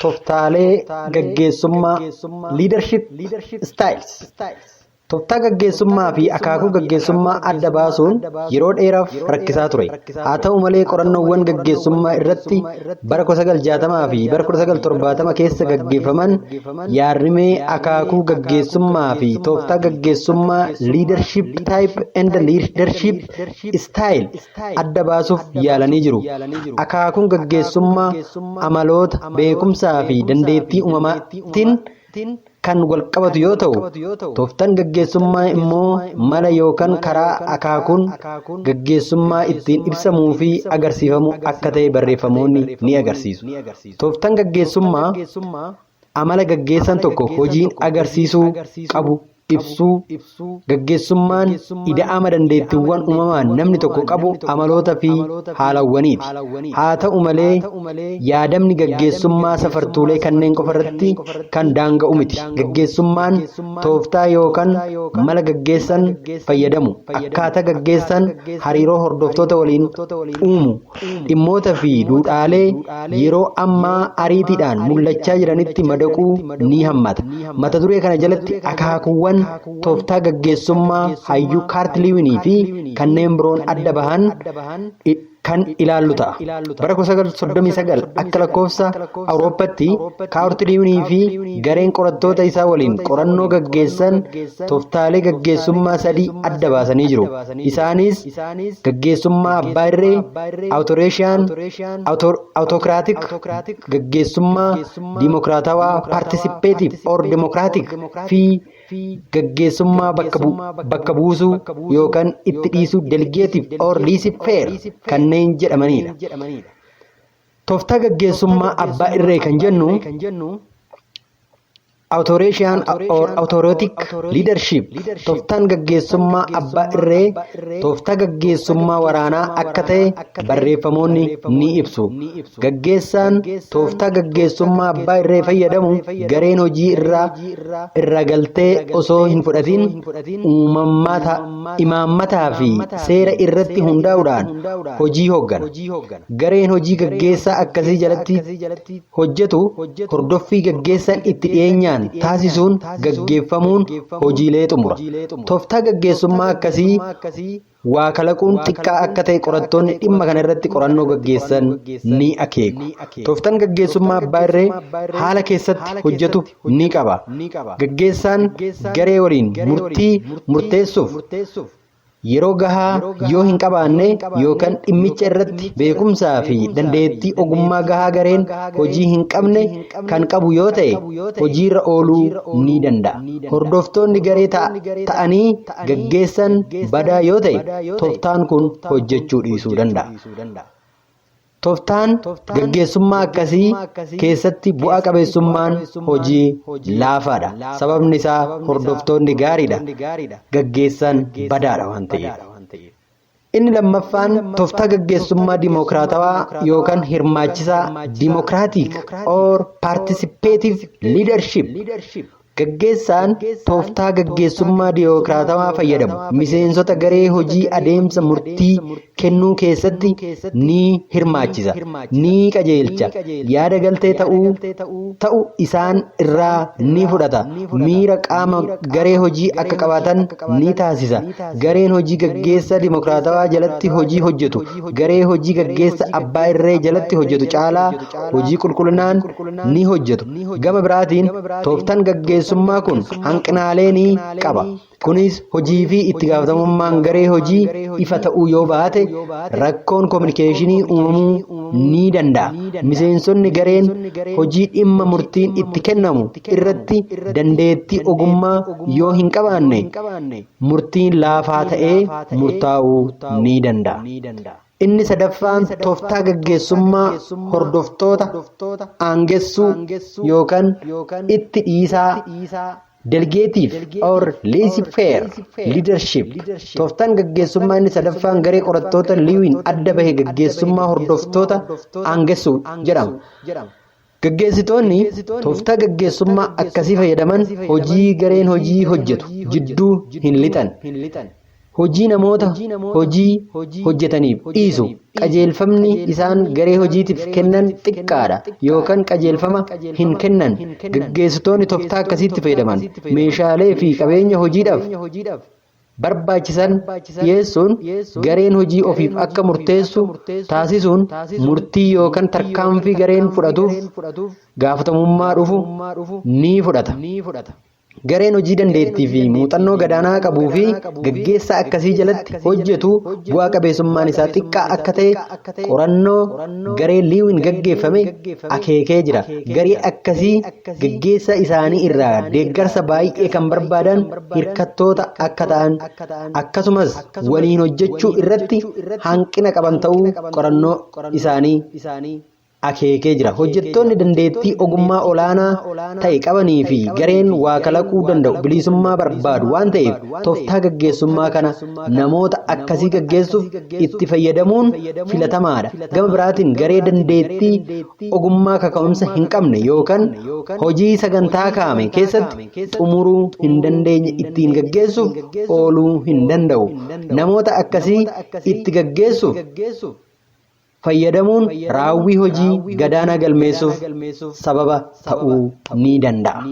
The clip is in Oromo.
tooftaalee gaggeessummaa leadership styles. Tooftaa gaggeessummaa fi akaakuu gaggeessummaa adda baasuun yeroo dheeraaf rakkisaa ture. Haa ta'u malee qorannoowwan gaggeessummaa irratti bara 1960 fi bara 1970 keessa gaggeeffaman yaadrimee akaakuu gaggeessummaa fi tooftaa gaggeessummaa leadership type and leadership style adda baasuuf yaalanii jiru. Akaakuun gaggeessummaa amaloota, beekumsaa fi dandeettii uumamaatiin kan wal qabatu yoo ta'u, tooftaan gaggeessummaa immoo mala yookaan karaa akaakuun gaggeessummaa ittiin ibsamuu fi agarsiifamu akka ta'e barreeffamoonni ni agarsiisu. Tooftaan gaggeessummaa amala gaggeessan tokko hojiin agarsiisuu qabu ibsuu. Gaggeessummaan ida'ama dandeettiiwwan uumamaan namni tokko qabu amaloota fi haalawwaniiti. Haa ta'u malee yaadamni gaggeessummaa safartuulee kanneen qofarratti kan daanga'u miti. Gaggeessummaan tooftaa yookaan mala gaggeessan fayyadamu, akkaataa gaggeessan hariiroo hordoftoota waliin uumu, dhimmoota fi duudhaalee yeroo ammaa ariitiidhaan mul'achaa jiranitti madaquu ni hammata. Mata duree kana jalatti akaakuuwwan tooftaa gaggeessummaa hayyuu kaartiliiwinii fi kanneen biroon adda bahan kan ilaallu ta'a. Bara 1939 akka lakkoofsa Awurooppaatti kaartiliiwinii fi gareen qorattoota isaa waliin qorannoo gaggeessan tooftaalee gaggeessummaa sadii adda baasanii jiru. Isaanis gaggeessummaa abbaa irree, autokraatik, gaggeessummaa dimokiraatawaa paartisipeetif or demokiraatik fi gaggeessummaa bakka buusuu yookaan itti dhiisuu delegeetif or liisifeer kanneen jedhamanidha. Tooftaa gaggeessummaa abbaa irree kan jennu authoritarian or authoritative leadership. Tooftaan gaggeessummaa abbaa irree tooftaa gaggeessummaa waraanaa akka ta'e barreeffamoonni ni ibsu. Gaggeessaan tooftaa gaggeessummaa abbaa irree fayyadamu gareen hojii irra galtee osoo hin fudhatin imaammataa fi seera irratti hundaa'uudhaan hojii hooggana. Gareen hojii gaggeessaa akkasii jalatti hojjetu hordoffii gaggeessaan itti dhiyeenyaan taasisuun gaggeeffamuun hojiilee xumura. Tooftaa gaggeessummaa akkasii waa kalaquun xiqqaa akka ta'e qorattoonni dhimma kana irratti qorannoo gaggeessan ni akeeku. Tooftaan gaggeessummaa abbaa irree haala keessatti hojjetu ni qaba. Gaggeessaan garee waliin murtii murteessuuf yeroo gahaa yoo hin qabaanne yookaan dhimmicha irratti beekumsaa fi dandeettii ogummaa gahaa gareen hojii hin qabne kan qabu yoo ta'e hojiirra ooluu ni danda'a. Hordoftoonni garee ta'anii gaggeessan badaa yoo ta'e tooftaan kun hojjechuu dhiisuu danda'a. Tooftaan gaggeessummaa akkasii keessatti bu'aa qabeessummaan hojii laafaadha. Sababni isaa hordoftoonni gaariidha, gaggeessan badaadha waan ta'eef. Inni lammaffaan tooftaa gaggeessummaa dimokiraatawaa yookaan hirmaachisaa dimokiraatik or paartisipeetif leadership. Gaggeessaan tooftaa gaggeessummaa dimokiraatawaa fayyadamu. Miseensota garee hojii adeemsa murtii kennuu keessatti ni hirmaachisa, ni qajeelcha, yaada galtee ta'u isaan irraa ni fudhata, miira qaama garee hojii akka qabaatan ni taasisa. Gareen hojii gaggeessa dimokiraatawaa jalatti hojii hojjetu garee hojii gaggeessa abbaa irree jalatti hojjetu caalaa hojii qulqullinaan ni hojjetu. Gama biraatiin tooftaan gaggeessummaa kun hanqinaalee ni qaba. Kunis hojii fi itti gaafatamummaan garee hojii ifa ta'uu yoo baate rakkoon kominikeeshinii uumamuu ni danda'a. Miseensonni gareen hojii dhimma murtiin itti kennamu irratti dandeettii ogummaa yoo hin qabaanne murtiin laafaa ta'ee murtaa'uu ni danda'a. Inni sadaffaan tooftaa gaggeessummaa hordoftoota aangessuu yookaan itti dhiisaa delegeetif or laissez-faire leadership. Tooftaan gaggeessummaa inni sadaffaan garee qorattoota liiwiin adda bahe gaggeessummaa hordoftoota aangessuu jedhama. Gaggeessitoonni tooftaa gaggeessummaa akkasii fayyadaman hojii gareen hojii hojjetu jidduu hin lixan. hojii namoota hojii hojjetaniif dhiisu qajeelfamni isaan garee hojiitiif kennan xiqqaadha yookaan qajeelfama hin kennan gaggeessitoonni tooftaa akkasiitti fayyadaman meeshaalee fi qabeenya hojiidhaaf barbaachisan dhiyeessuun gareen hojii ofiif akka murteessu taasisuun murtii yookaan tarkaanfii gareen fudhatuuf gaafatamummaa dhufu ni fudhata. Gareen hojii dandeettii fi muuxannoo gadaanaa qabuu fi gaggeessaa akkasii jalatti hojjetu bu'aa qabeessummaan isaa xiqqaa akka ta'e qorannoo garee liiwiin gaggeeffame akeekee jira. Garee akkasii gaggeessaa isaanii irraa deeggarsa baay'ee kan barbaadan hirkattoota akka ta'an akkasumas waliin hojjechuu irratti hanqina qaban ta'uu qorannoo isaanii akeekee jira. Hojjettoonni dandeettii ogummaa olaanaa ta'e qabanii fi gareen waa kalaquu danda'u bilisummaa barbaadu waan ta'eef tooftaa gaggeessummaa kana namoota akkasii gaggeessuuf itti fayyadamuun filatamaadha. Gama biraatiin garee dandeettii ogummaa kaka'umsa hin qabne yookaan hojii sagantaa kaa'ame keessatti xumuruu hin dandeenye ittiin gaggeessuuf ooluu hin danda'u. Namoota akkasii itti gaggeessuuf fayyadamuun raawwii hojii gadaanaa galmeessuuf sababa ta'uu ni danda'a.